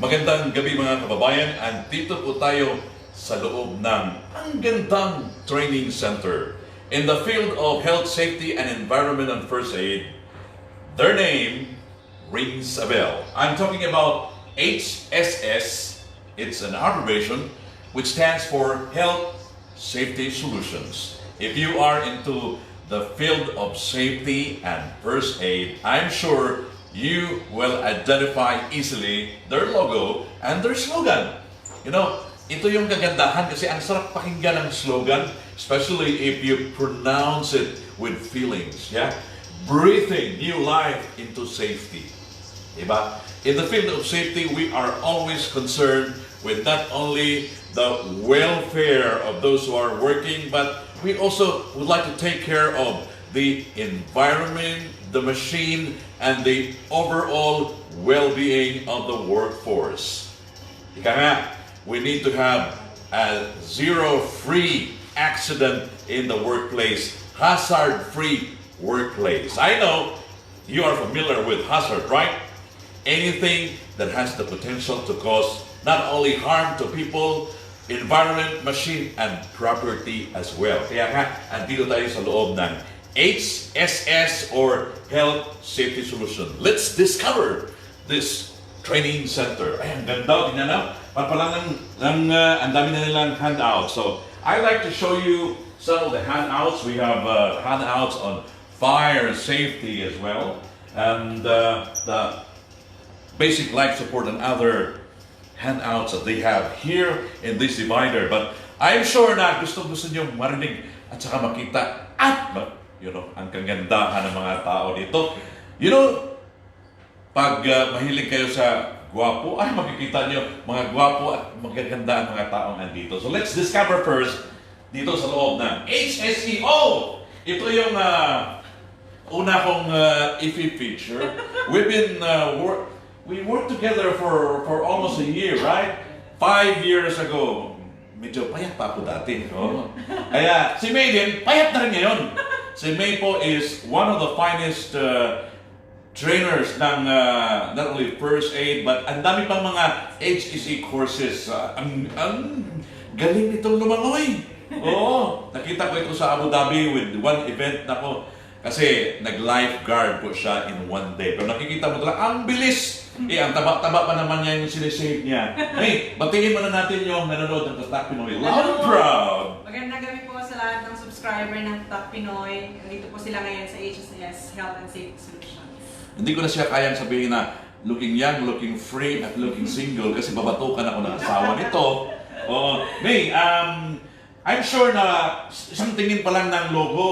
Magandang gabi mga kababayan, and dito po tayo sa loob ng ang gandang training center. In the field of health, safety, and environment and first aid, their name rings a bell. I'm talking about HSS. It's an abbreviation which stands for Health Safety Solutions. If you are into the field of safety and first aid, I'm sure you will identify easily their logo and their slogan. You know, ito yung kagandahan kasi ang sarap pakinggan ng slogan, especially if you pronounce it with feelings. Yeah? Breathing new life into safety. Diba? In the field of safety, we are always concerned with not only the welfare of those who are working, but we also would like to take care of the environment, the machine, and the overall well-being of the workforce. Ika nga, we need to have a zero-free accident in the workplace, hazard-free workplace. I know you are familiar with hazard, right? Anything that has the potential to cause not only harm to people, environment, machine, and property as well. Kaya nga, andito tayo sa loob ng HSS or Health Safety Solution. Let's discover this training center. Ay, ang ganda, tingnan na. Parpalang ang dami na nilang handouts. So, I'd like to show you some of the handouts. We have handouts on fire safety as well. And the basic life support and other handouts that they have here in this divider. But I'm sure na gusto nyo marinig at saka makita at ang kagandahan ng mga tao dito. You know, pag mahilig kayo sa gwapo, ay makikita nyo mga gwapo at magaganda ang mga taong andito. So let's discover first dito sa loob ng HSEO. Ito yung una kong feature. We worked together for almost a year, right? 5 years ago. Medyo payat pa ako dati. Oh. Kaya si May din, payat na rin ngayon. Si May po is one of the finest trainers ng not only first aid, but ang dami pang mga HSE courses. Ang galing nitong lumangoy. Oo, nakita ko ito sa Abu Dhabi with one event na ko. Kasi nag-lifeguard po siya in one day. Pero nakikita mo talaga, ang bilis! Ang taba-taba pa naman niya yung sinisave niya. Hey, batiin mo na natin yung nanonood ng Tatak Pinoy. Loud and proud! Magandang gabi po sa lahat ng subscriber ng Tatak Pinoy. Nandito po sila ngayon sa HSS Health and Safety Solutions. Hindi ko na siya kayang sabihin na looking young, looking free, at looking single kasi babatukan ako ng asawa nito. Oh, May, I'm sure na isang tingin pa lang ng logo,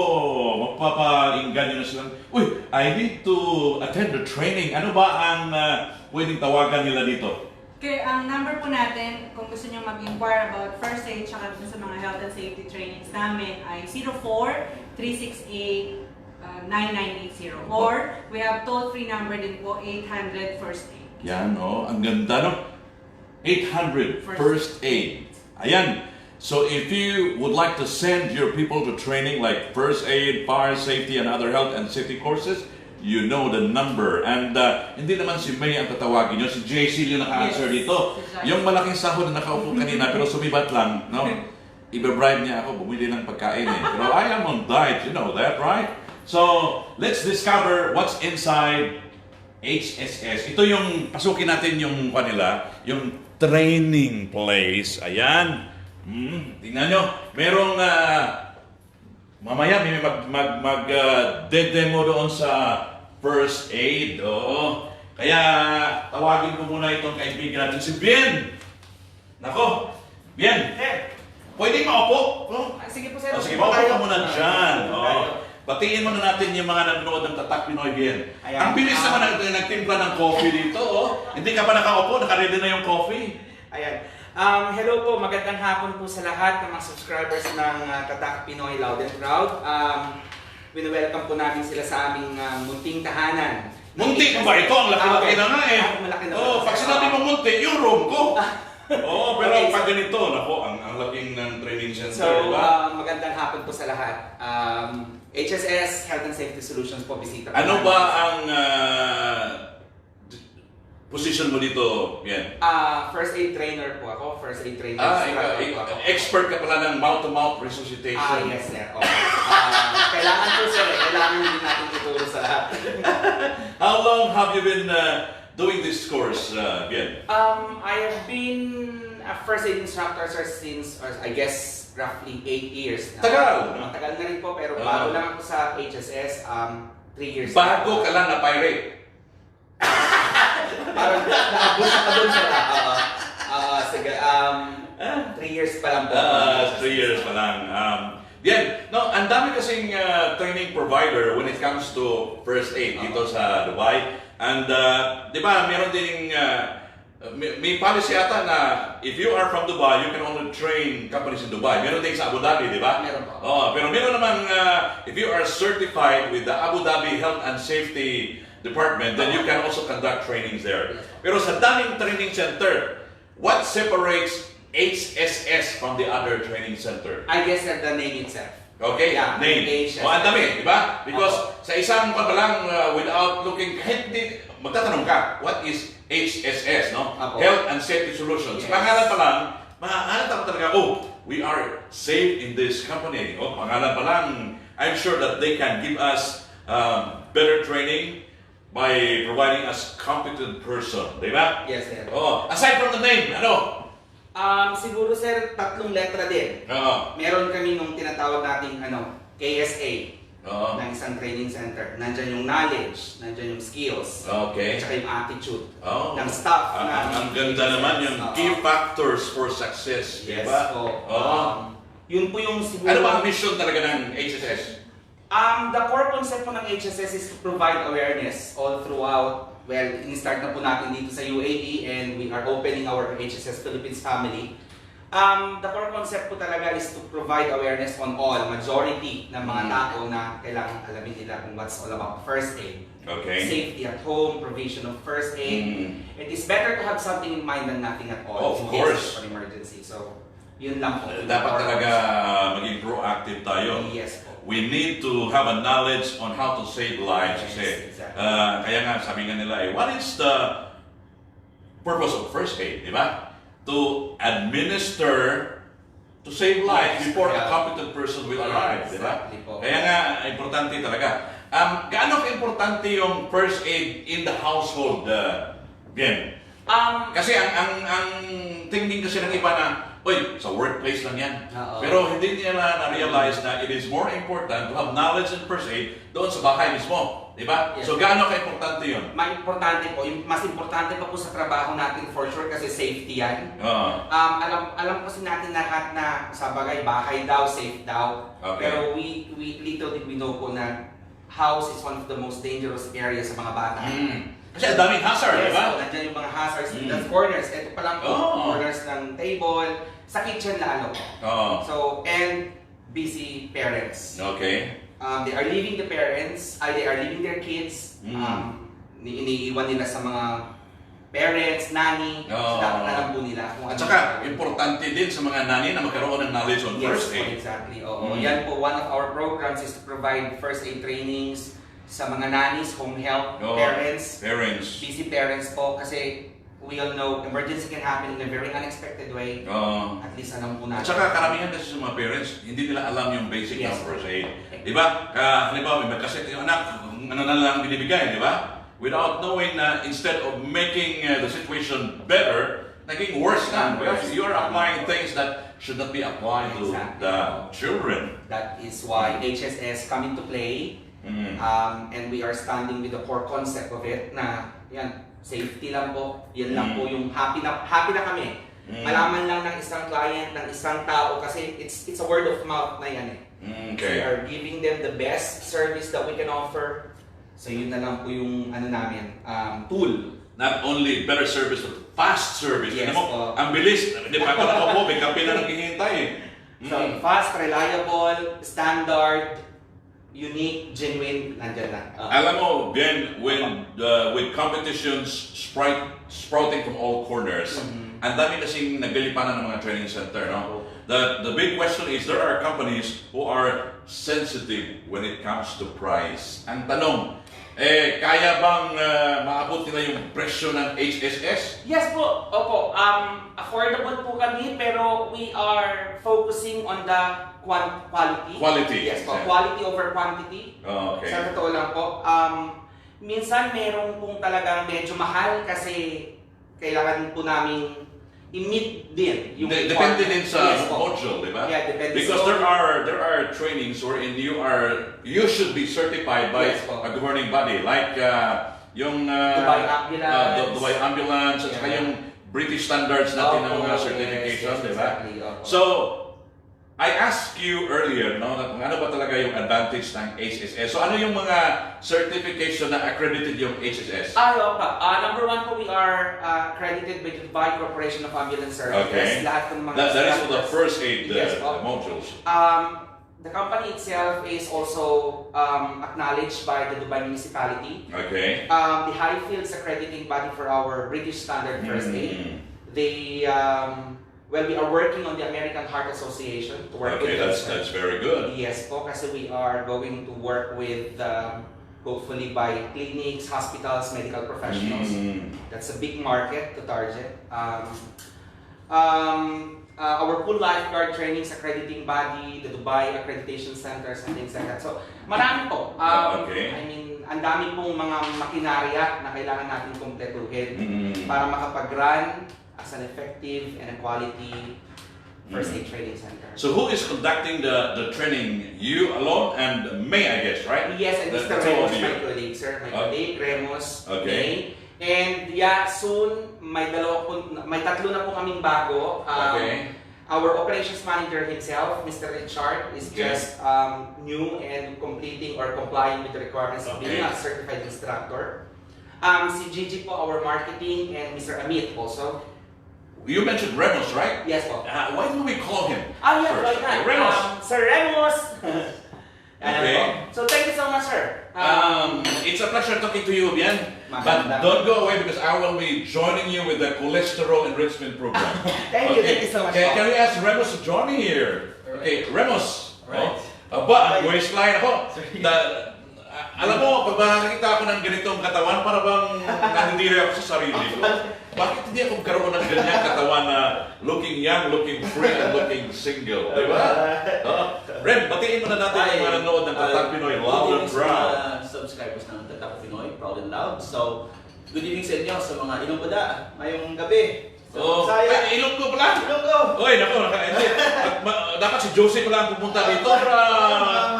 magpapainggan nyo na silang, uy, I need to attend the training. Ano ba ang pwedeng tawagan nila dito? Okay, ang number po natin, kung gusto nyo mag-inquire about first aid tsaka sa mga health and safety trainings namin ay 04-368-9980. Or we have toll-free number din po, 800 first aid. Yan, ang ganda, no? 800 first aid. Ayan. So if you would like to send your people to training like first aid, fire safety, and other health and safety courses, you know the number. And hindi naman si May ang tatawagin nyo, si JC yung naka-answer dito. Exactly. Yung malaking sahod na nakaupo kanina pero sumibat lang, no? Iba-bribe niya ako, bumili ng pagkain eh. Pero I am on diet, you know that, right? So let's discover what's inside HSS. Ito yung, pasukin natin yung kanila, yung training place. Ayan. Tingnan nyo, merong mamaya may demo doon sa first aid. Oo. Kaya tawagin ko muna itong kaibigan natin si Bien. Nako, Bien, pwede maupo? Sige po sir. Sige, maupo ka muna dyan. Batiin muna natin yung mga nanonood ng Tatak Pinoy, Bien. Ang bilis naman nagtimpla ng coffee dito. Hindi ka pa nakaupo, nakaready na yung coffee. Ayan. Hello po, magandang hapon po sa lahat ng mga subscribers ng Tatak Pinoy Loud and Proud. Wini-welcome po namin sila sa aming munting tahanan. Munti ba ito? Ang laki-laki na nga eh. Malaki na Oh, pag sinabi mo munti, yung room ko. Oo, pero Okay, pag ganito, nako, ang laking ng training center, So, diba? magandang hapon po sa lahat. HSS Health and Safety Solutions po, bisita po Ano namin. ba ang position position mo dito, Bien? First aid trainer po ako. First aid trainer. Expert ka pala ng mouth-to-mouth resuscitation. Yes sir. Okay. Kailangan po sir, kailangan din natin ituro sa lahat. How long have you been doing this course, Bien? I have been a first aid instructor sir since, I guess, roughly 8 years. Tagal! Tagal na rin po, pero bago lang ako sa HSS, 3 years. Bago ka lang na pirate. Parang naabot ka doon sir. Sige, 3 years pa lang po. 3 years pa lang. Yan. No, ang dami kasing training provider when it comes to first aid dito sa Dubai. And di ba, meron ding may policy ata na if you are from Dubai, you can only train companies in Dubai. Meron din sa Abu Dhabi, di ba? Meron po. Pero meron namang if you are certified with the Abu Dhabi Health and Safety Department, then you can also conduct trainings there. Pero sa daming training center, what separates HSS from the other training center? I guess that the name itself. Okay, Yeah, name. HSS. Ang dami, di ba? Because sa isang pa lang, without looking, kahit hindi, magtatanong ka, what is HSS, no? Apo. Health and Safety Solutions. Yes. Pangalan pa lang, maaalala mo talaga, oh, we are safe in this company. Oh, pangalan pa lang, I'm sure that they can give us better training by providing us competent person, di ba? Yes, sir. Oh, aside from the name, ano? Siguro sir, 3 letra din. Meron kami nung tinatawag nating KSA ng isang training center. Nandyan yung knowledge, nandyan yung skills, Okay. at saka yung attitude Oh. ng staff. Ang ganda naman yung key factors for success, di Yes ba? po. Yun po yung siguro. Ano ba ang mission talaga ng HSS? The core concept po ng HSS is to provide awareness all throughout. Well, in-start na po natin dito sa UAE and we are opening our HSS Philippines family. The core concept po talaga is to provide awareness on all, majority ng mga tao na kailangan alamin nila kung what's all about first aid. Okay. Safety at home, provision of first aid. It is better to have something in mind than nothing at all. Of in case course. of an emergency. So, yun lang po. Dapat talaga maging proactive tayo. Yes po. We need to have a knowledge on how to save lives. Yes, Kasi, exactly. kaya nga sabi nga nila, what is the purpose of first aid, di ba? To administer to save lives before a competent person will arrive, di ba? Exactly po. Kaya nga, importante talaga. Gaano ka-importante yung first aid in the household, Bien? Kasi ang thinking kasi ng iba na, oy, sa workplace lang yan. Pero hindi nila na-realize na it is more important to have knowledge in first aid doon sa bahay mismo. Di ba? Yes. So gaano ka-importante yun? Importante po, yung mas importante pa po sa trabaho natin for sure kasi safety yan. Alam kasi natin lahat na sa bagay bahay daw, safe daw. Okay. Pero we little did we know po na house is one of the most dangerous areas sa mga bata. Kasi ang daming hazard, di Yes, ba? so, nandiyan yung mga hazards, the corners. Ito pa lang po, corners ng table, sa kitchen lalo. So, and busy parents. Okay. They are leaving the parents, they are leaving their kids, iniiwan nila sa mga parents, nanny, so dapat alam po nila kung At saka, importante din sa mga nani na magkaroon ng knowledge on first aid. Exactly. Yan po, one of our programs is to provide first aid trainings sa mga nannies, home health, parents, busy parents po, kasi we all know emergency can happen in a very unexpected way. At least alam po natin. At saka karamihan kasi sa mga parents, hindi nila alam yung basic ng first aid. Di ba? Halimbawa, may magkasakit yung anak, ano na lang binibigay, di ba? Without knowing na instead of making the situation better, naging worse na. Because you are applying things that should not be applied to the children. That is why HSS come into play. And we are standing with the core concept of it na yan, safety lang po. Yan lang po yung happy na kami. Malaman lang ng isang client, ng isang tao kasi it's a word of mouth na yan eh. Okay. We are giving them the best service that we can offer. So yun na lang po yung namin, tool. Not only better service, but fast service. Yes, mo, ang bilis. Hindi pa ako po, may kape na naghihintay eh. So fast, reliable, standard, unique, genuine, nandyan lang. Alam mo, Ben, with competitions sprouting from all corners, ang dami kasing naglilipanan ng mga training center, no? The big question is, there are companies who are sensitive when it comes to price. Ang tanong, kaya bang maabot na yung presyo ng HSS? Yes po, opo. Affordable po kami pero we are focusing on the quality. Quality. Yes po, Yeah. quality over quantity. Oh, okay. Sa totoo lang po. Minsan meron pong talagang medyo mahal kasi kailangan po namin i-meet din yung Depende din sa Yes po. module, di ba? Yeah, depende Because sa there are trainings wherein you should be certified by Yes po. a governing body like yung Dubai Ambulance. Dubai Ambulance at saka Yeah. yung British standards natin ng mga Opo, certification, yes, di ba? exactly, opo. So, I asked you earlier, no, na kung ano ba talaga yung advantage ng HSS. So, ano yung mga certification na accredited yung HSS? Number one po, we are accredited by the Dubai Corporation of Ambulance Services. Okay. Lahat ng mga That is for the first aid Yes, the po. modules. The company itself is also acknowledged by the Dubai municipality. Okay. The Highfields accrediting body for our British Standard First Aid. They, we are working on the American Heart Association to work Okay, with them. that's very good. Yes po, kasi we are going to work with, hopefully by clinics, hospitals, medical professionals. That's a big market to target. Our pool lifeguard trainings accrediting body, the Dubai accreditation centers and things like that. So, marami po. Okay. I mean, ang dami pong mga makinarya na kailangan natin kumpletuhin para makapag-run as an effective and a quality first aid training center. So who is conducting the training? You alone and May, I guess, right? Yes, and The Mr. two of Remus, you. my colleague, sir. My colleague, Remus, Okay. May. And yeah, soon, may tatlo na po kaming bago. Okay. Our operations manager himself, Mr. Richard, is Okay. just new and completing or complying with the requirements of being Okay. a certified instructor. Si Gigi po, our marketing, and Mr. Amit also. You mentioned Remus, right? Yes po. Why don't we call him? Yeah, first? right now. Remus. Sir Remus! Okay. So thank you so much, sir. It's a pleasure talking to you again. But Maganda. don't go away because I will be joining you with the cholesterol enrichment program. Thank you so much. Can we ask Remus to join me here? Okay, Remus. Alright. Waistline ako. Alam mo, pag nakikita ako ng ganitong katawan, para bang nandidiri ako sa sarili ko. Bakit hindi ako magkaroon ng ganyang katawan na looking young, looking free, and looking single? Di ba? Ren, batiin mo na natin yung mga nanood ng Tatak Pinoy, loud and proud. Subscribers ng Tatak Pinoy, proud and loud. So, good evening sa inyo sa mga Ilonggoda ngayong gabi. Oh, Saya. ay, Ilonggo pala. Ilonggo! Oy, naku, hindi. Dapat si Josie pala ang pupunta dito para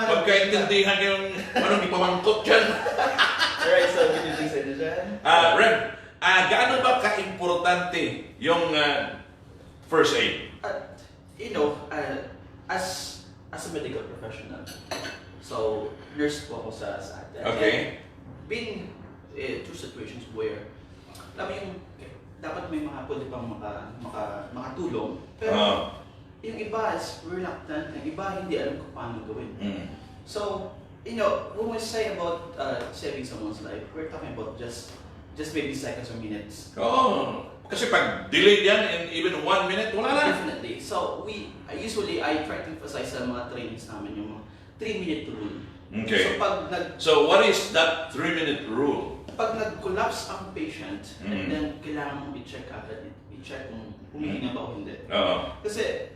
magkaintindihan yung anong ipamangkot dyan. Alright, so good evening sa inyo dyan. Ren, gaano ba ka-importante yung first aid? As a medical professional, so nurse po ako sa atin. Okay. Been through situations where, alam mo yung, dapat may mga pwede pang makatulong, pero yung iba is reluctant, yung iba hindi alam kung paano gawin. So, when we say about saving someone's life, we're talking about just maybe seconds or minutes. Kasi pag delayed yan in even 1 minute, wala na. Definitely. So, I try to emphasize sa mga trainings namin yung mga 3-minute rule. Okay. So, So what is that 3-minute rule? pag nag-collapse ang patient, and then kailangan mong i-check agad, i-check kung humihinga ba o hindi. Kasi,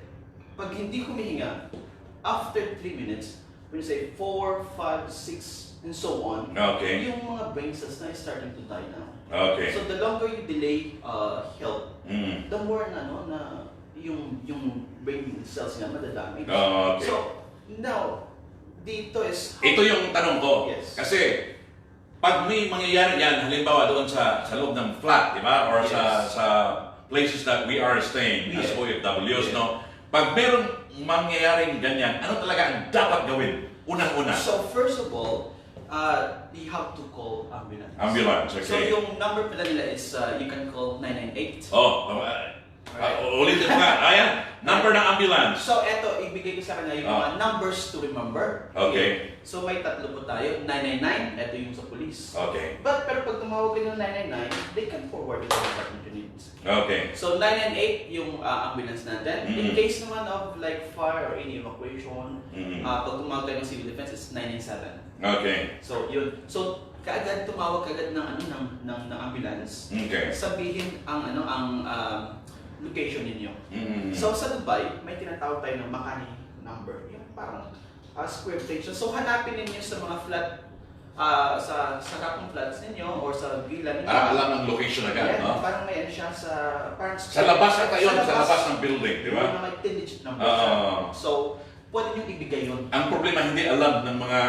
pag hindi humihinga, after 3 minutes, when you say 4, 5, 6, and so on, Okay. yung mga brain cells na is starting to die now. Okay. So the longer you delay help, the more na yung brain cells niya madadamage. Okay. So now, dito is Ito yung tanong ko. Yes. Kasi pag may mangyayari yan, halimbawa doon sa loob ng flat, di ba? Or Yes. sa places that we are staying as Yeah. OFWs, Yeah. no? Pag merong mangyayaring ganyan, ano talaga ang dapat gawin? Unang-una. So first of all, you have to call ambulance. Ambulance, So okay. yung number pala nila is you can call 998. Ulitin mo nga. Ayan, number ng ambulance. So eto, ibigay ko sa kanya yung mga numbers to remember. Okay. So may tatlo po tayo, 999, eto yung sa police. Okay. Pero pag tumawag kayo ng 999, they can forward it to the department you need. Okay. So 998 yung ambulance natin. In Mhm. case naman of like fire or any evacuation, Mhm. pag tumawag kayo ng civil defense is 997. Okay. So yun. So kaagad tumawag kaagad ng ano ng ambulance. Okay. Sabihin ang location ninyo. Mm. So sa Dubai, may tinatawag tayo ng Makani number. Yung parang square footage. So hanapin ninyo sa mga flat sa kapong flats ninyo or sa villa ninyo. Alam ang location agad, Yan, no? parang may ano siya sa parang Sa labas ata yun, sa labas ng building, di ba? Yung mga 10-digit number siya. Ah. So, pwede nyo ibigay yun. Ang problema, hindi alam ng mga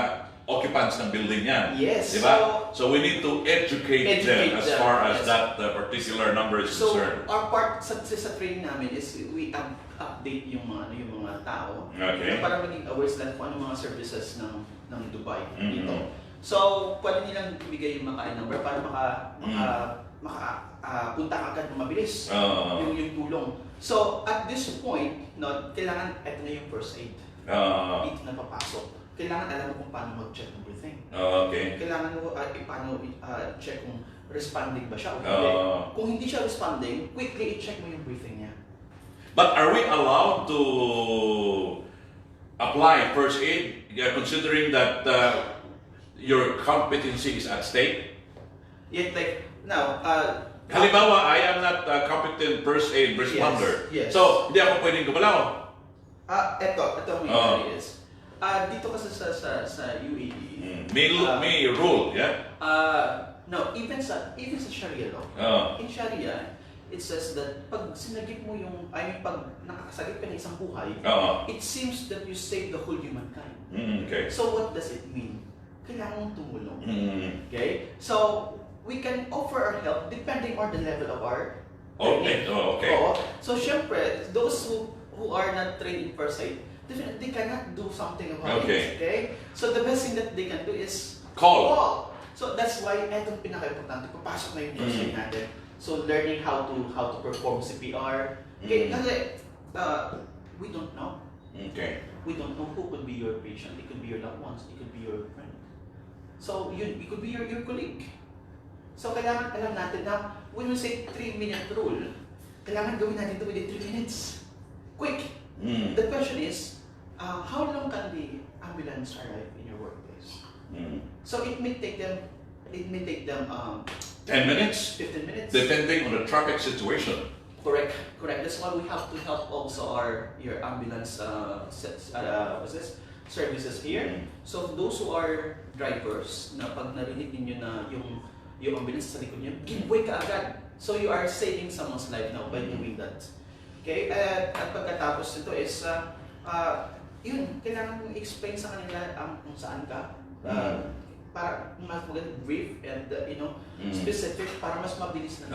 occupants ng building yan. Yes. Di ba? So we need to educate them as them, far as yes. that particular number is So, concerned. our part sa training namin is we update yung mga tao. Okay. Para maging aware sila kung ano mga services ng Dubai Mhm. dito. So, pwede nilang ibigay yung Makani number para punta agad na mabilis yung tulong. So, at this point, no, kailangan ito na yung first aid. Dito na papasok. Kailangan alam mo kung paano mag-check ng breathing. Okay. Kailangan mo paano check kung responding ba siya o hindi. Kung hindi siya responding, quickly i-check mo yung breathing niya. But are we allowed to apply first aid, considering that your competency is at stake? Yet, like, now, Halimbawa, I am not a competent first aid responder. Yes. So, hindi ako pwedeng gumalaw. ito ang mangyayari is, dito kasi sa UAE, May rule, yeah? no, even sa Sharia law, in Sharia, it says that pag sinagip mo pag nakakasagip ka ng isang buhay, it seems that you save the whole humankind. Okay. So what does it mean? Kailangan mong tumulong. Okay? So, we can offer our help depending on the level of our Okay. training. Okay. Oo. So, syempre, those who are not trained in first aid, they cannot do something about Okay. it. Okay? So, the best thing that they can do is Call. So, that's why etong pinaka-importante, papasok na yung first aid natin. So, learning how to perform CPR. Okay? Kasi, we don't know. Okay. We don't know who could be your patient. It could be your loved ones. It could be your friend. So, it could be your colleague. So, kailangan alam natin na when we say 3-minute rule, kailangan gawin natin ito within 3 minutes. Quick! The question is, how long can the ambulance arrive in your workplace? So, it may take them 10 minutes? 15 minutes. Depending on the traffic situation. Correct. That's why we have to help also your ambulance services here. So those who are drivers, na pag narinig ninyo na yung ambulance sa likod niyo, give way ka agad. So you are saving someone's life now by doing that. Okay? At pagkatapos nito is, yun, kailangan mong explain sa kanila kung saan ka. Para mas maganda brief and specific para mas mabilis na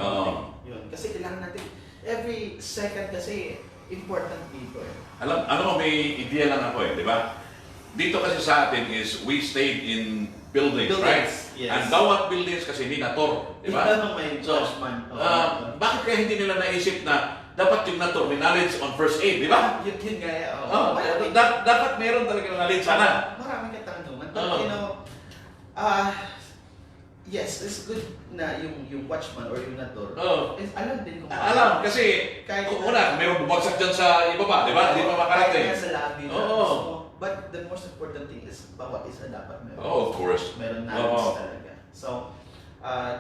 yun. Kasi kailangan natin every second kasi important dito. Alam mo, may idea lang ako di ba? Dito kasi sa atin is we stayed in buildings, right? Yes. And bawat buildings kasi hindi nator, di ba? May So, judgment. bakit kaya hindi nila naisip na dapat yung nator may knowledge on first aid, di ba? Yun nga. Dapat meron talaga knowledge sana. Maraming katanungan. But yes, it's good na yung watchman or yung nator. Alam din kung Alam, kasi kahit mayroon bumagsak dyan sa ibaba, di ba? Hindi pa makarating. Kahit sa lobby na. But the most important thing is bawat isa dapat meron. Of course. Meron knowledge talaga. So,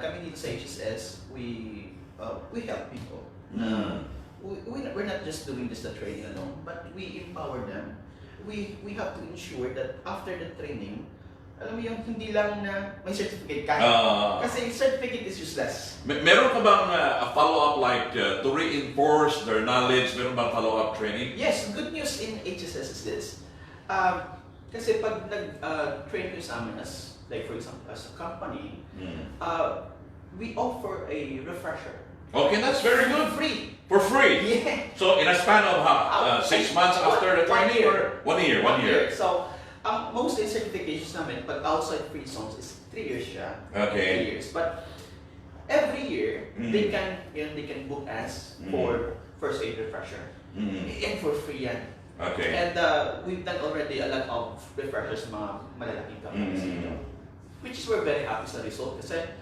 kami dito sa HSS, we help people. We're not just doing this the training alone, but we empower them. We have to ensure that after the training, alam mo yung hindi lang na may certificate ka. Kasi certificate is useless. Meron ka bang a follow-up like to reinforce their knowledge? Meron bang follow-up training? Yes, good news in HSS is this. Kasi pag nag-train ko sa amin as, like for example, as a company, we offer a refresher. Okay, that's very good. For free? Yeah. So in a span of 6 months after the training or 1 year? 1 year. So, mostly certifications namin, pag outside free zones is 3 years siya. Okay. 3 years. But every year, they can book us for first aid refresher. And for free yan. Okay. And we've done already a lot of refreshers sa mga malalaking companies. Which is we're very happy sa result. Kasi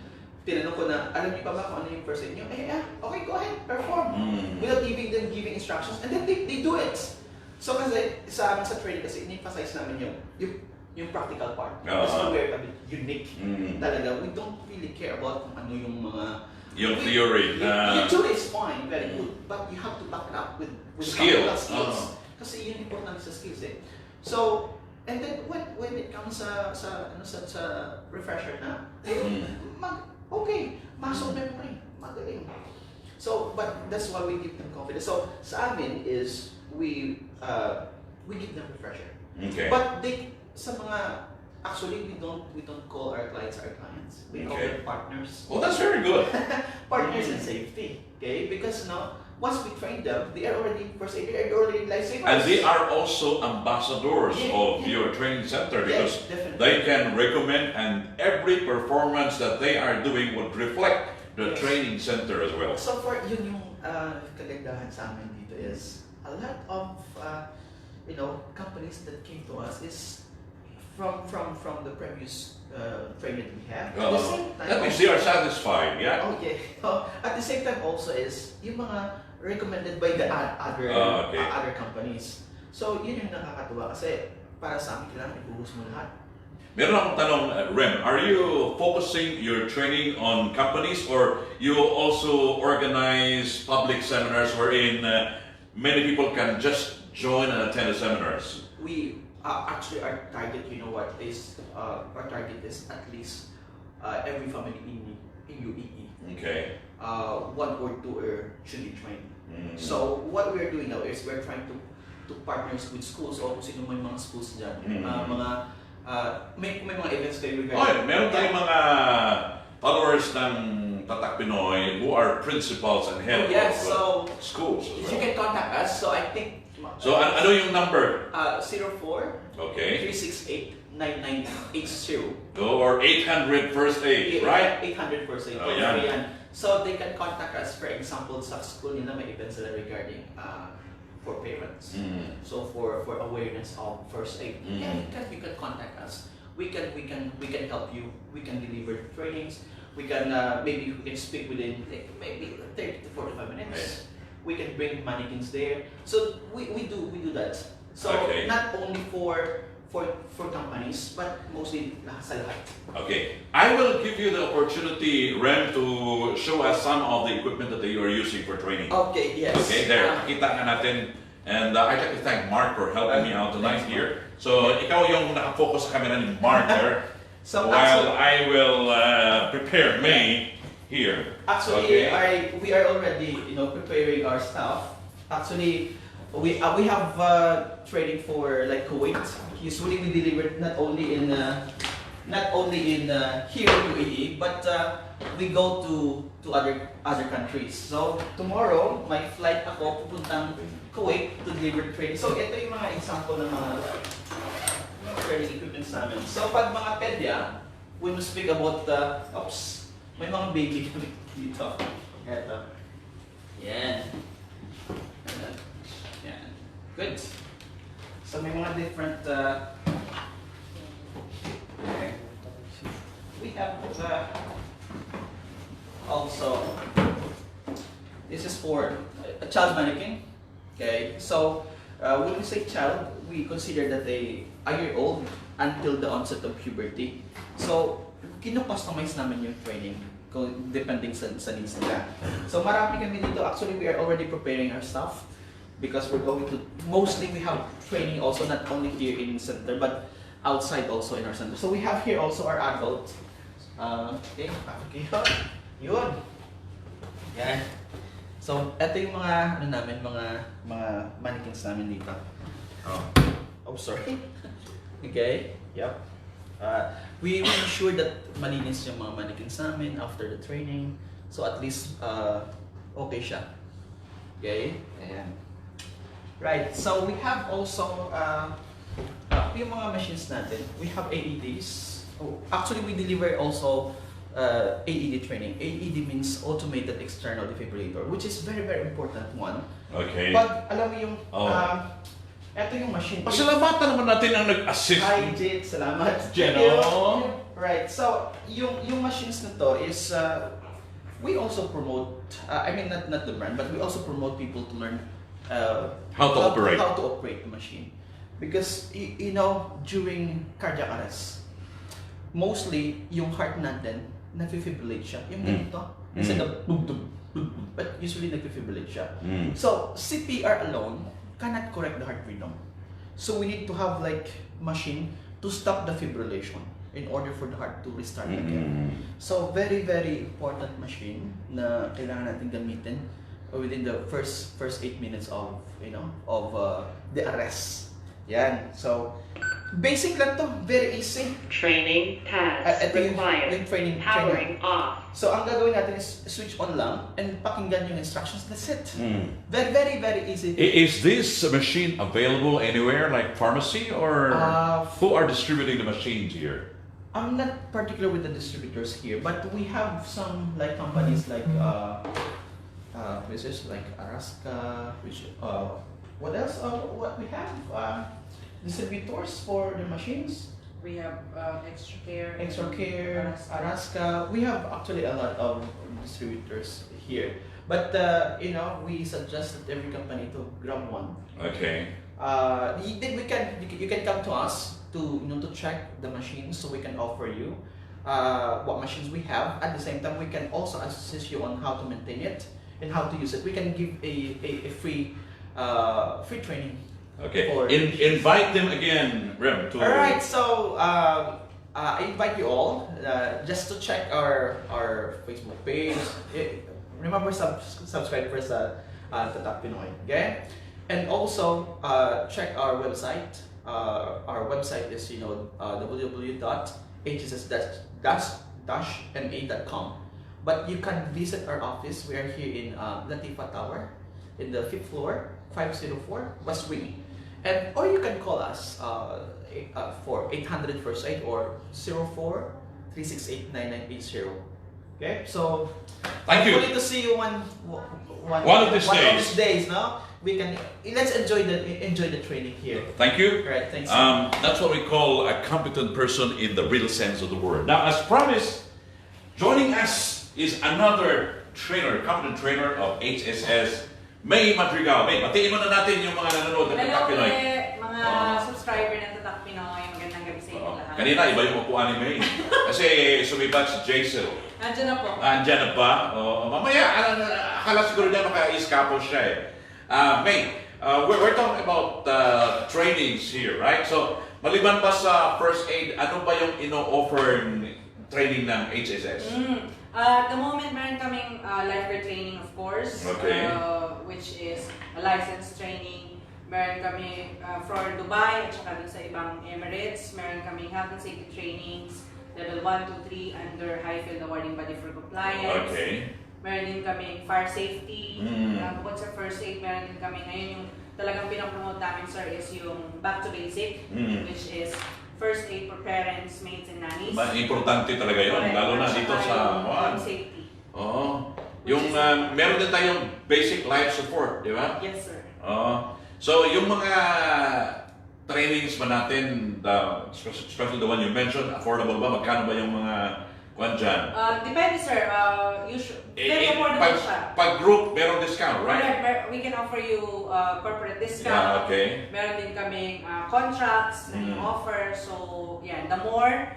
tinanong ko na, alam niyo pa ba kung ano yung first aid niyo? Okay, go ahead, perform. Without giving instructions. And then they do it. So kasi sa training kasi in-emphasize namin yung yung practical part. Ah. That's why we're a bit unique. Mm. Talaga, we don't really care about kung ano yung mga... Yung theory na- Yung theory is fine, very good, but you have to back it up with Skill. practical skills. Ah. Kasi yun important sa skills eh. So, and then when it comes sa refresher na, okay, muscle memory, magaling. So, but that's why we give them confidence. So, sa amin is we give them refresher. Okay. But sa mga actually we don't call our clients. We call Okay. them partners. Well, that's very good. Partners in safety. Okay, because once we train them, they are already first aid, they are already lifesavers. And they are also ambassadors Yeah, of yeah. your training center because Yes, definitely. they can recommend, and every performance that they are doing would reflect the Yes. training center as well. So for yun yung kagandahan sa amin dito is a lot of companies that came to us is from the previous training that we have. At the same time, That means they are satisfied, yeah? oh yeah. At the same time also is yung mga recommended by the other Okay. other companies. So yun yung nakakatuwa kasi para sa amin kailangan ibuhos mo lahat. Meron akong tanong, Rem, are you focusing your training on companies or you also organize public seminars wherein many people can just join and attend the seminars? We actually our target, our target is at least every family in UAE. Okay. One or two should be trained. Mm. So what we're doing now is we're trying to partners with schools o kung sino may mga schools dyan. May mga events kayo regarding. Meron tayong mga followers ng Tatak Pinoy who are principals and head Yes, of so schools as you well. can contact us. So I think So ano yung number? 04 Okay. 368 9980. Or 800 first aid, right? 800 per se. Oh, yan. So they can contact us. For example, sa school nila may events sila regarding for parents. Mm. So for awareness of first aid, Mm. you can contact us. We can help you. We can deliver trainings. We can maybe we can speak within maybe 30 to 45 minutes. We can bring mannequins there. So we do that. So Okay. not only for companies, but mostly sa lahat. Okay. I will give you the opportunity, Rem, to show us some of the equipment that you are using for training. Okay, yes. Okay, there. Kita nga natin. And I'd like to thank Mark for helping me out tonight here. So, ikaw yung nakafocus sa camera ni Mark there. So while I will prepare May here. Actually, Okay. we are already preparing our stuff. Actually, we have training for like Kuwait. Usually we deliver not only in here in UAE, but we go to other countries. So tomorrow, my flight ako pupuntang Kuwait to deliver training. So ito yung mga example ng mga training equipment namin. So pag mga pedya, when we speak about may mga baby kami dito. Eto. Yan. Yan. Good. So may mga different okay. We have also this is for a child mannequin. Okay. So when we say child, we consider that they a year old until the onset of puberty. So kino-customize namin yung training depending sa needs nila. So marami kami dito. Actually, we are already preparing our stuff because we're going to, mostly we have training also not only here in center but outside also in our center. So we have here also our adult. Okay, yun. Yan. So ito yung mga mga mannequins namin dito. Oh, sorry. Okay. Yep. We ensure that malinis yung mga mannequins namin after the training. So at least okay siya. Okay? Ayan. Right. So we have also yung mga machines natin. We have AEDs. Oh, actually, we deliver also AED training. AED means automated external defibrillator, which is very important one. Okay. Pag alam mo yung ito yung machine. Pasalamatan naman natin ang nag-assist. Hi, Jake. Salamat. Jeno. Right. So, yung machines na to is, we also promote, I mean, not the brand, but we also promote people to learn How to operate. How to operate the machine. Because you know, during cardiac arrest, mostly yung heart natin nagfi-fibrillate siya. Yung ganito, instead of dug dug dug, but usually nagfi-fibrillate siya. So CPR alone cannot correct the heart rhythm. So we need to have like machine to stop the fibrillation in order for the heart to restart again. So very important machine na kailangan natin gamitin within the first 8 minutes of the arrest. Yan. So basic lang to, very easy. Training pads required. Yung training. Powering off. So ang gagawin natin is switch on lang and pakinggan yung instructions. That's it. Very easy. Is this machine available anywhere, like pharmacy, or who are distributing the machines here? I'm not particular with the distributors here, but we have some like companies like places like Araska, which what else? What we have? Distributors for the machines. We have Extra Care. Extra Care, Araska. We have actually a lot of distributors here. But we suggest that every company to grab one. Okay. You can come to us to check the machines, so we can offer you what machines we have. At the same time, we can also assist you on how to maintain it and how to use it. We can give a free training. Okay. For Invite them again, Rem. To Alright, so I invite you all just to check our Facebook page. Remember, subscribe first Tatak Pinoy, okay? And also check our website. Our website is www.hss-ma.com. But you can visit our office. We are here in Latifa Tower, in the 5th floor, 504 West Wing. Or you can call us for 800 First Aid or 04-368-9980. Okay, so Thank you. hopefully to see you one of these days. No, let's enjoy the training here. Thank you. Right, thanks. That's what we call a competent person in the real sense of the word. Now, as promised, joining us is another competent trainer of HSS, May Madrigal. May, batiin mo na natin yung mga nanonood ng Tatak Hello Pinoy. mga subscriber ng Tatak Pinoy. Magandang gabi sa inyo lahat. Kanina, iba yung upuan ni May. Kasi sumibat si Jaisel. Nandiyan na po. Andyan na ba? Mamaya, akala siguro niya maka-iskapo siya eh. May, we're talking about trainings here, right? So, maliban ba sa first aid, ano ba yung ino-offer training ng HSS? At the moment, meron kaming lifeguard training, of course, Okay. which is a license training. Meron kami for Dubai at saka dun sa ibang Emirates. Meron kaming health and safety trainings, level 1, 2, 3 under Highfield Awarding Body for Compliance. Okay. Meron din kaming fire safety. Bukod sa first aid, meron din kami ngayon yung talagang pinapromote namin, sir, is yung back to basic, which is first aid for parents, maids, and nannies. Importante talaga yun, Correct. lalo na At dito saka sa yung home safety. Oo. Yung meron din tayong basic life support, di ba? Yes, sir. So yung mga trainings ba natin, especially the one you mentioned, affordable ba? Magkano ba yung mga kwan dyan? Depende, sir. Very affordable siya. Pag group, meron discount, right? Correct. We can offer you corporate discount. Yeah, okay. Meron din kaming contracts na offer. So, yeah, the more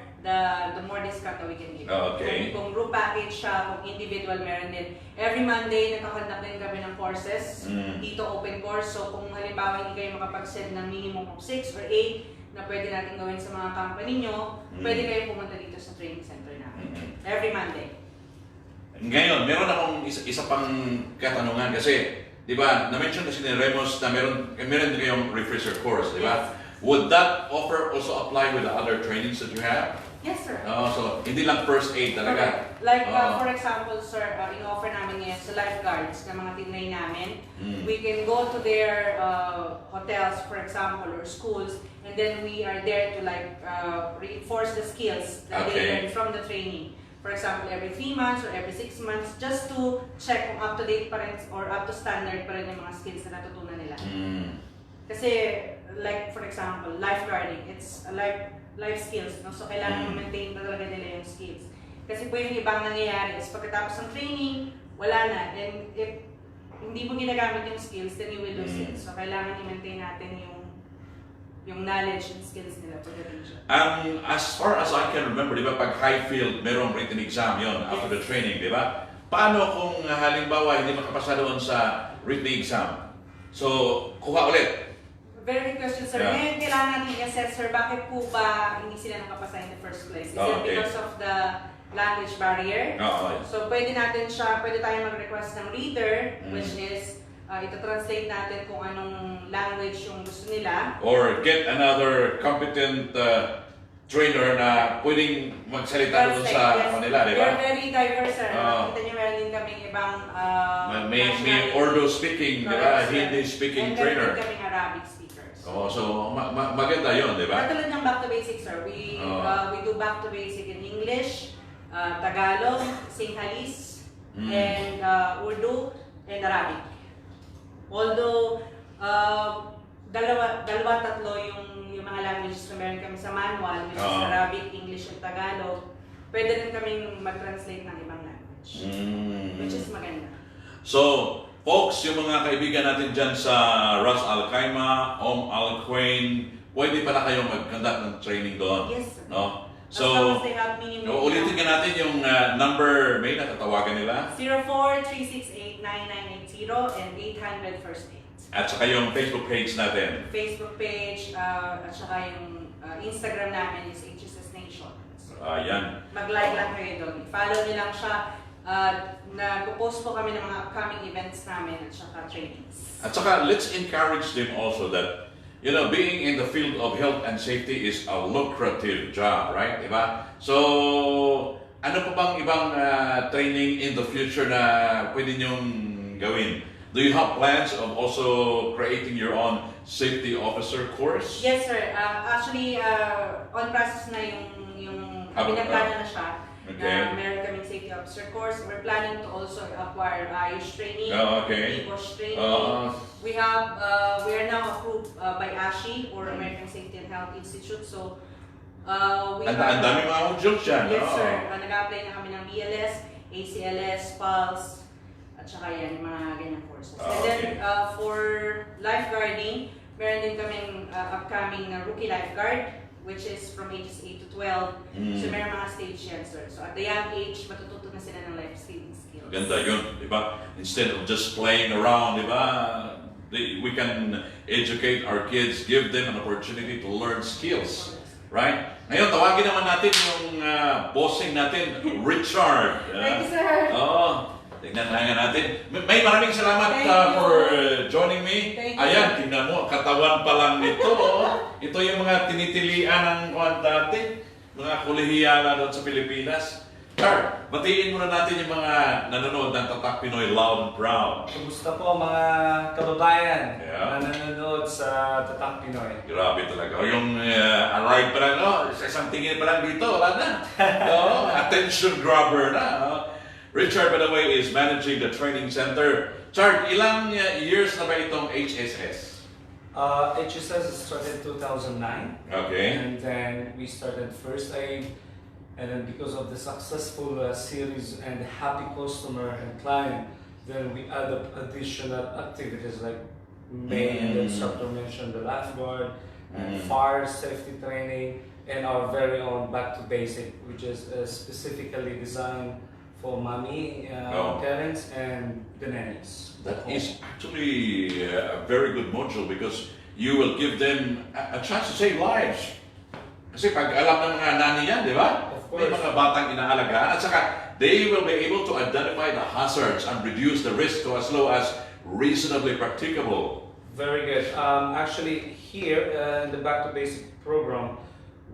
discount that we can give. Okay. Kung group package siya, kung individual, meron din. Every Monday, nagkakonduct din kami ng courses. Dito, open course. So, kung halimbawa hindi kayo makapag-set ng minimum of 6 or 8 na pwede natin gawin sa mga company nyo, pwede kayo pumunta dito sa training center namin. Every Monday. Ngayon, meron akong isa pang katanungan kasi, di ba, na-mention kasi ni Remos na meron din kayong refresher course, di ba? Yes. Would that offer also apply with the other trainings that you have? Yes, sir. So, hindi lang first aid talaga. Like, for example, sir, in-offer namin ngayon sa lifeguards na mga tinay namin. We can go to their hotels, for example, or schools, and then we are there to reinforce the skills that they learn from the training. For example, every 3 months or every 6 months, just to check kung up-to-date pa rin or up-to-standard pa rin yung mga skills na natutunan nila. Kasi, like, for example, lifeguarding, it's a life skills, no? So, kailangan ma-maintain talaga nila yung skills. Kasi po yung ibang nangyayari is pagkatapos ng training, wala na. And if hindi mo ginagamit yung skills, then you will lose it. So, kailangan i-maintain natin yung knowledge and skills nila pagdating siya. As far as I can remember, di ba, pag Highfield, merong written exam yon after the training, di ba? Paano kung halimbawa hindi makapasa doon sa written exam? So, kuha ulit. Very good question, sir. Yeah. Ngayon, kailangan natin i-assess, sir, bakit po ba hindi sila nakapasa in the first place? Is it Okay. because of the language barrier? Oo. So, pwede tayo mag-request ng reader, which is, ito-translate natin kung anong language yung gusto nila. Or get another competent trainer na pwedeng magsalita doon sa kanila, di ba? They're very diverse, sir. Oo. Nakita niyo, meron din kaming ibang May nationality. Urdu speaking, di ba? Correct, sir. Hindi speaking And trainer. meron din kaming Arabic speakers. Oh, so maganda yun, di ba? Katulad ng back to basics, sir. We do back to basic in English, Tagalog, Sinhalese, and Urdu, and Arabic. Although, tatlo yung mga languages na meron kami sa manual, which is Arabic, English, and Tagalog, pwede rin kaming mag-translate ng ibang language. Which is maganda. So, folks, yung mga kaibigan natin dyan sa Ras Al Khaimah, Al Quain, pwede pala kayong mag-conduct ng training doon. Yes, sir. No? As long So, as they have minimum ulitin ka natin yung number, may natatawagan nila. 04-368-9980 and 800 first aid. At saka yung Facebook page natin. Facebook page, at saka yung Instagram namin is HSS Nation. Ayan. Mag-like lang kayo doon. Follow nyo lang siya. Nag-post po kami ng mga upcoming events namin at saka trainings. At saka, let's encourage them also that, you know, being in the field of health and safety is a lucrative job, right? Diba? So, ano pa bang ibang training in the future na pwede nyong gawin? Do you have plans of also creating your own safety officer course? Yes, sir. Actually, on process na yung pinaplano na siya. Okay. Meron kaming safety officer course. We're planning to also acquire IOSH training, Okay. EBOSH training. We are now approved by ASHI or American Safety and Health Institute. So, Ang dami mga modules dyan. Yes, sir. Nag-apply na kami ng BLS, ACLS, PULSE, at saka yan, yung mga ganyang courses. And then, for lifeguarding, meron din kaming upcoming na rookie lifeguard, which is from ages 8 to 12. So, meron mga stage yan, sir. So, at the young age, matututo na sila ng life-saving skills. Ganda yun, di ba? Instead of just playing around, di ba? We can educate our kids, give them an opportunity to learn skills. Right? Ngayon, tawagin naman natin yung bossing natin, Richard. Thank you, sir. Tignan na natin. May maraming salamat for joining me. Thank you. Ayan, tingnan mo, katawan pa lang nito. Ito yung mga tinitilian ng dati, mga kolehiyala doon sa Pilipinas. Char, batiin muna natin yung mga nanonood ng Tatak Pinoy Loud and Proud. Kumusta po mga kababayan Yeah. na nanonood sa Tatak Pinoy? Grabe talaga. Yung arrive pa lang, sa isang tingin pa lang dito, wala na. Attention grabber na. Richard, by the way, is managing the training center. Chard, ilang years na ba itong HSS? HSS started 2009. Okay. And then we started first aid. And then because of the successful series and happy customer and client, then we add up additional activities like May and the instructor mentioned the lifeguard, and fire safety training, and our very own back to basic, which is specifically designed for mommy, parents, and the nannies. That is actually a very good module because you will give them a chance to save lives. Kasi pag alam ng mga nani yan, di ba? Of May course. mga batang inaalagaan at saka they will be able to identify the hazards and reduce the risk to as low as reasonably practicable. Very good. Actually, here in the Back to Basic program,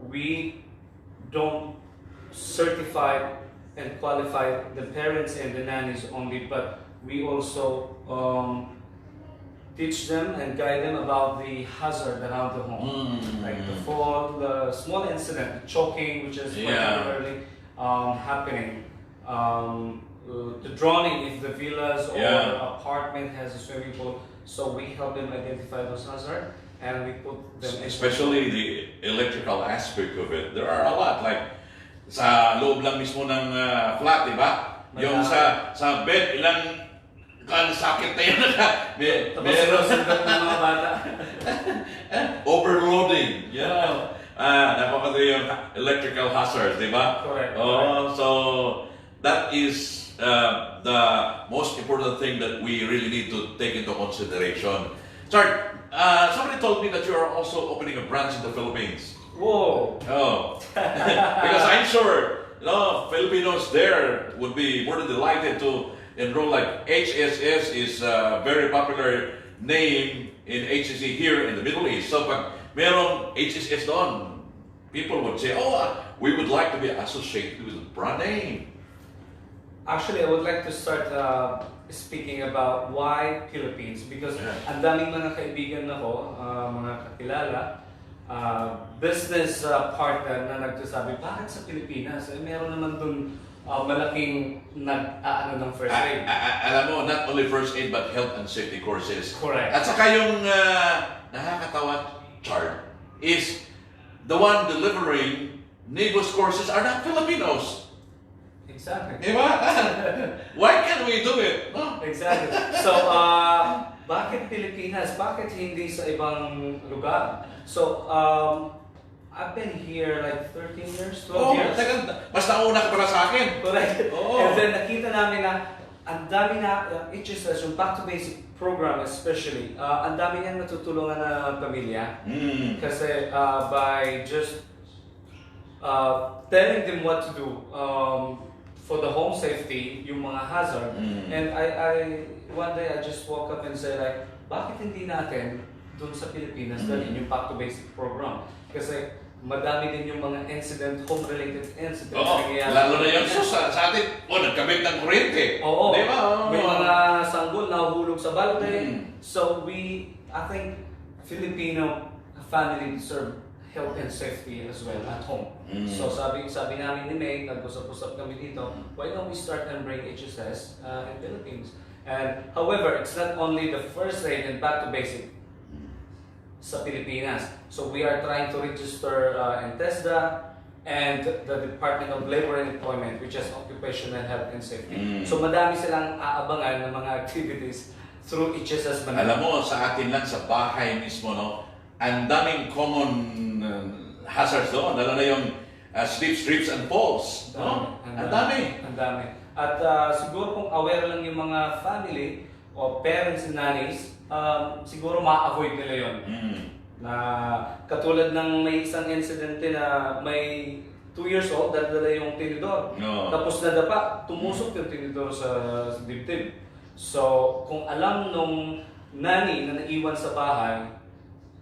we don't certify and qualify the parents and the nannies only, but we also teach them and guide them about the hazard around the home, like the fall, the small incident, the choking, which is particularly happening. The drowning if the villas or apartment has a swimming pool. So we help them identify those hazards and we put them. Especially the electrical aspect of it. There are a lot. Like sa loob lang mismo ng flat, di ba? Yung sa bed, ilang Ang sakit na yan. Tapos Meron sinusunod ng mga bata. overloading. Yeah. Napapatay yung electrical hazards, di ba? Correct. Oh, so that is the most important thing that we really need to take into consideration. Sir, somebody told me that you are also opening a branch in the Philippines. Whoa! Oh, because I'm sure Filipinos there would be more than delighted to enroll. Like HSS is a very popular name in HSC here in the Middle East. So pag merong HSS doon, people would say, oh, we would like to be associated with the brand name. Actually, I would like to start speaking about why Philippines, because Yeah. ang daming mga kaibigan ako, mga kakilala, business partner na nagsasabi, bakit sa Pilipinas? Meron naman dun malaking nag-aano ng first aid. Alam mo, not only first aid but health and safety courses. Correct. At saka yung nakakatawa, Chard, is the one delivering NEBOS courses are not Filipinos. Exactly. Di ba? Why can't we do it? No? Exactly. So, bakit Pilipinas? Bakit hindi sa ibang lugar? So, I've been here like 13 years, 12 Oh, years. teka, mas nauna ka pala sa akin. Correct. Oo. And then nakita namin na ang dami na HSS, yung Back to Basic program especially, ang dami niyang natutulungan na pamilya. Kasi by just telling them what to do for the home safety, yung mga hazard. And I one day I just woke up and said like, bakit hindi natin dun sa Pilipinas dalhin yung Back to Basic program? Kasi madami din yung mga incident, home-related incidents. Oo, nangyayari. lalo na yung sa atin, nagkabit ng kuryente. Oo. Di ba? Oo. May mga sanggol na hulog sa balde. Mm. So I think Filipino family deserve health and safety as well at home. So sabi namin ni May, nag-usap-usap kami dito, why don't we start and bring HSS in Philippines? And however, it's not only the first aid and Back to Basic sa Pilipinas. So we are trying to register in TESDA and the Department of Labor and Employment, which is Occupational Health and Safety. So madami silang aabangan ng mga activities through HSS Manila. Alam mo, sa atin lang, sa bahay mismo, no, ang daming common hazards doon. Lalo na yung slips, trips, and falls. No? Ang dami. Ang dami. At siguro kung aware lang yung mga family o parents and nannies, siguro ma-avoid nila yun. Na katulad ng may isang incident na may 2 years old, dala yung tinidor. No. Tapos nadapa, tumusok yung tinidor sa dibdib. So, kung alam nung nanny na naiwan sa bahay,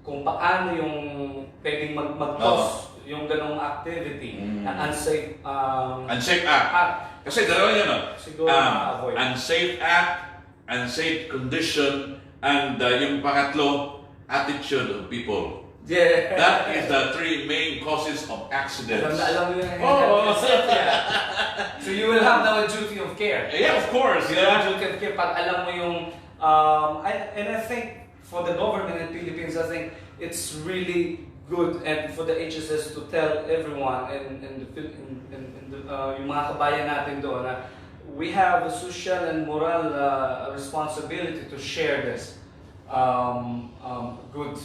kung paano yung pwedeng mag-cause yung ganong activity na unsafe Unsafe act. Kasi dalawa yan, no? siguro ma-avoid. Unsafe act, unsafe condition, and yung pangatlo, attitude of people. Yeah. That is the 3 main causes of accidents. Alam mo yun. Oo. So you will have now a duty of care. Yeah, of course. Yeah. Yeah. Duty of care pag alam mo yung and I think for the government in Philippines, I think it's really good and for the HSS to tell everyone and yung mga kabayan natin doon na we have a social and moral responsibility to share this good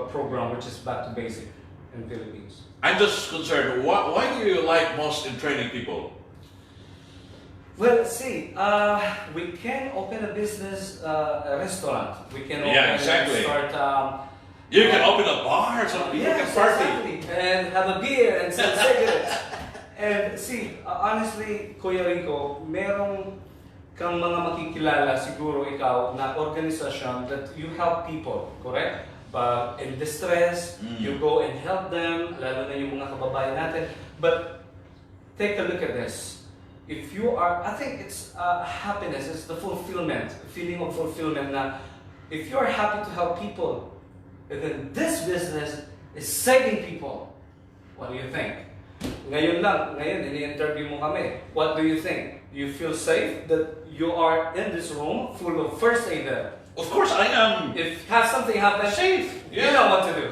program which is Back to Basic in Philippines. I'm just concerned, why do you like most in training people? Well, see, we can open a business, a restaurant. We can open Yeah, exactly. start. You can open a bar so people Yes, can party. exactly. And have a beer and sell cigarettes. And see, honestly, Kuya Rico, merong kang mga makikilala siguro ikaw na organisasyon that you help people, correct? But in distress, you go and help them, lalo na yung mga kababayan natin. But take a look at this. If you are, I think it's happiness, it's the fulfillment, feeling of fulfillment na if you are happy to help people, then this business is saving people. What do you think? Ngayon, ini-interview mo kami. What do you think? You feel safe that you are in this room full of first aider? Of course, I am If have something happen, safe. you know what to do.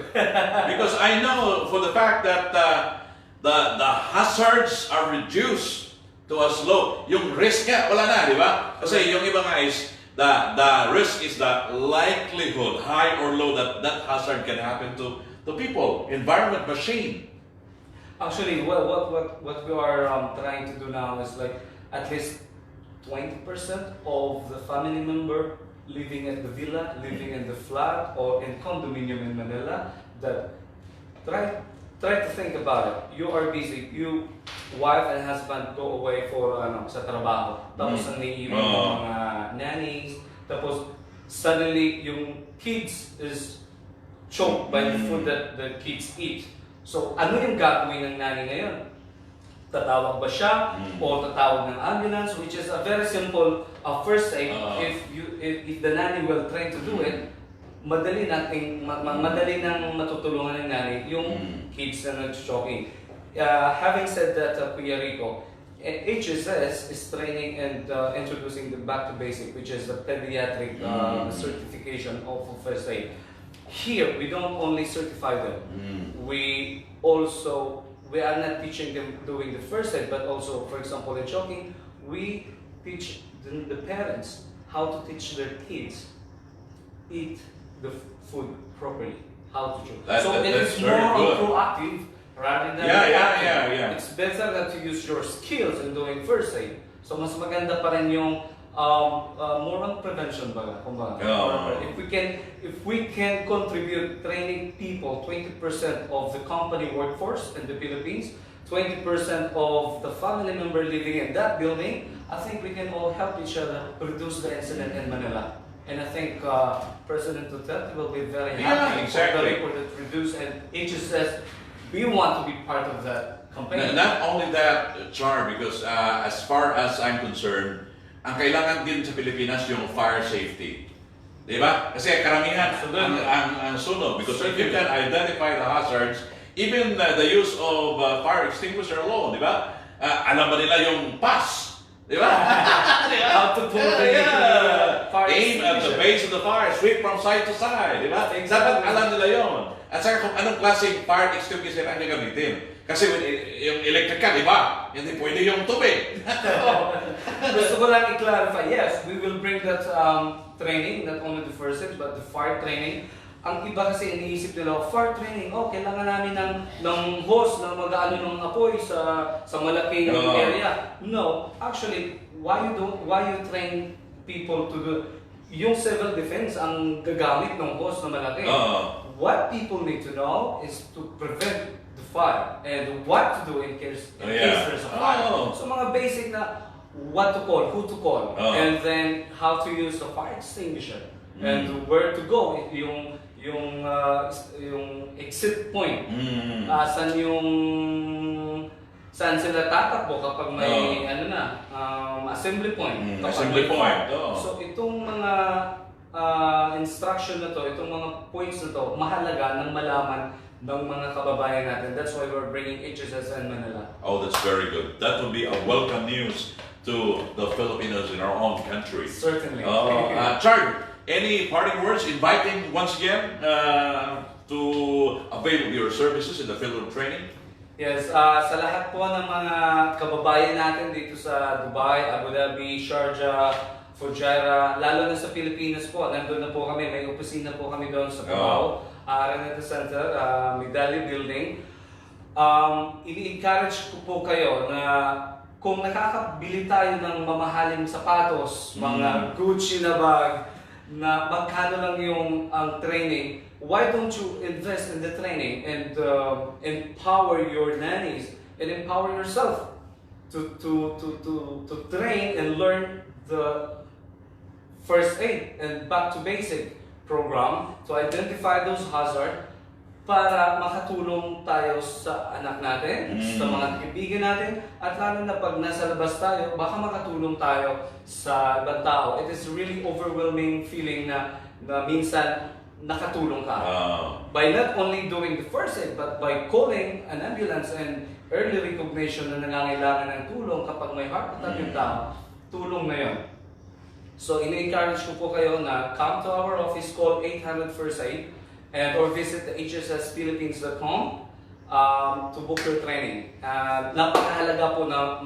Because I know for the fact that the hazards are reduced to as low. Yung risk nga, wala na, di ba? Kasi yung iba nga is, the risk is the likelihood, high or low, that that hazard can happen to people, environment, machine. Actually, what we are trying to do now is like at least 20% of the family member living at the villa, living in the flat or in condominium in Manila, that try to think about it. You are busy. You, wife and husband, go away for sa trabaho. Tapos ang naiiwan yung mga nannies. Tapos suddenly yung kids is choked by the food that the kids eat. So ano yung gagawin ng nanny ngayon? Tatawag ba siya o tatawag ng ambulance, which is a very simple first aid. If the nanny will try to do it, madali nang matutulungan ng nanny yung kids na nag-choking. Having said that, Kuya Rico, HSS is training and introducing the back to basic, which is the pediatric certification of first aid. Here, we don't only certify them. We are not teaching them doing the first aid, but also, for example, in choking, we teach the parents how to teach their kids eat the food properly, how to choke. So it is more proactive rather than reactive. Yeah. It's better that you use your skills in doing first aid. So mas maganda pa rin yung more on prevention baga, kumbaga. If we can contribute training people 20% of the company workforce in the Philippines, 20% of the family member living in that building, I think we can all help each other reduce the incident in Manila. And I think President Duterte will be very happy for the report that reduce, and HSS, we want to be part of that campaign. Not only that, Char, because as far as I'm concerned, ang kailangan din sa Pilipinas yung fire safety. Di ba? Kasi karamihan ang sunog. Because if you can identify the hazards, even the use of fire extinguisher alone, di ba? Alam ba nila yung pass? Di ba? How to pull the fire aim at the base of the fire, sweep from side to side, di ba? Dapat alam nila yon. At saka kung anong klaseng fire extinguisher ang gagamitin. Kasi yung electrical, di ba? Hindi pwede yung tubig. Gusto ko lang i-clarify, yes, we will bring that training, not only the first aid, but the fire training. Ang iba kasi iniisip nila, fire training, kailangan namin ng hose na mag-ano ng apoy sa malaking area. No, actually, why you train people to do, yung civil defense ang gagamit ng hose na malaki. What people need to know is to prevent the fire and what to do in case there's a fire. So mga basic na what to call, who to call, and then how to use the fire extinguisher and where to go, yung exit point, saan sila tatakbo kapag may assembly point. So itong mga instruction na to, itong mga points na to, mahalaga ng malaman ng mga kababayan natin. That's why we're bringing HSS in Manila. Oh, that's very good. That will be a welcome news to the Filipinos in our own country. Certainly. Chard, any parting words, inviting once again to avail your services in the field of training? Yes, sa lahat po ng mga kababayan natin dito sa Dubai, Abu Dhabi, Sharjah, Fujairah, lalo na sa Pilipinas po, nandun na po kami, may opisina po kami doon sa Cubao, Araneta Center, Medalli Building. Ini-encourage ko po kayo na kung nakakabili tayo ng mamahaling sapatos, mga Gucci na bag, na magkano lang yung training, why don't you invest in the training and empower your nannies and empower yourself to train and learn the first aid and back to basic program to identify those hazards para makatulong tayo sa anak natin, sa mga kaibigan natin, at lalo na pag nasa labas tayo, baka makatulong tayo sa ibang tao. It is really overwhelming feeling na minsan nakatulong ka. By not only doing the first aid, but by calling an ambulance and early recognition na nangangailangan ng tulong kapag may heart attack yung tao, tulong na yun. So, ini-encourage ko po kayo na come to our office, call 800 First Aid, or visit the hsspphilippines.com to book your training. Napakahalaga po na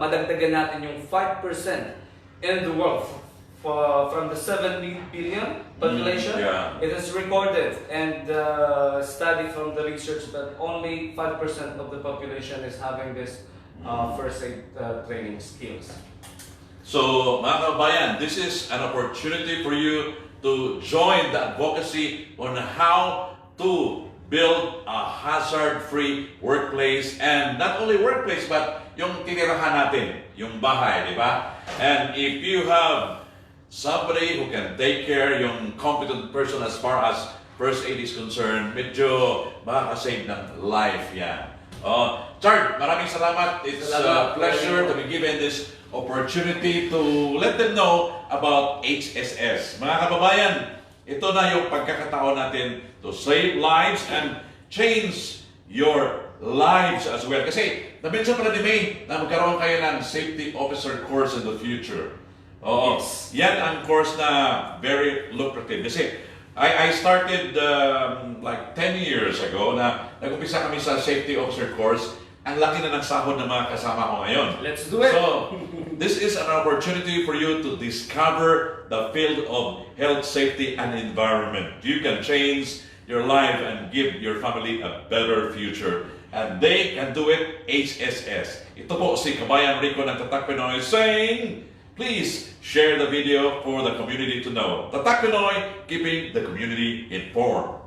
madagdagan natin yung 5% in the world from the 7 billion population, yeah. it is recorded and study from the research that only 5% of the population is having this first aid training skills. So, mga kabayan, this is an opportunity for you to join the advocacy on how to build a hazard-free workplace, and not only workplace but yung tinirahan natin, yung bahay, di ba? And if you have somebody who can take care, yung competent person as far as first aid is concerned, medyo makakasave ng life yan. Chard, maraming salamat. It's a pleasure to be given this opportunity to let them know about HSS. Mga kababayan, ito na yung pagkakataon natin to save lives and change your lives as well. Kasi nabinsan pala ni May na magkaroon kayo ng safety officer course in the future. Oo. Yes. Yan ang course na very lucrative. Kasi I started like 10 years ago na nag-umpisa kami sa safety officer course. Ang laki na ng sahod ng mga kasama ko ngayon. Let's do it! So, this is an opportunity for you to discover the field of health, safety, and environment. You can change your life and give your family a better future. And they can do it, HSS. Ito po si Kabayan Rico ng Tatak Pinoy saying, please share the video for the community to know. Tatak Pinoy, keeping the community informed.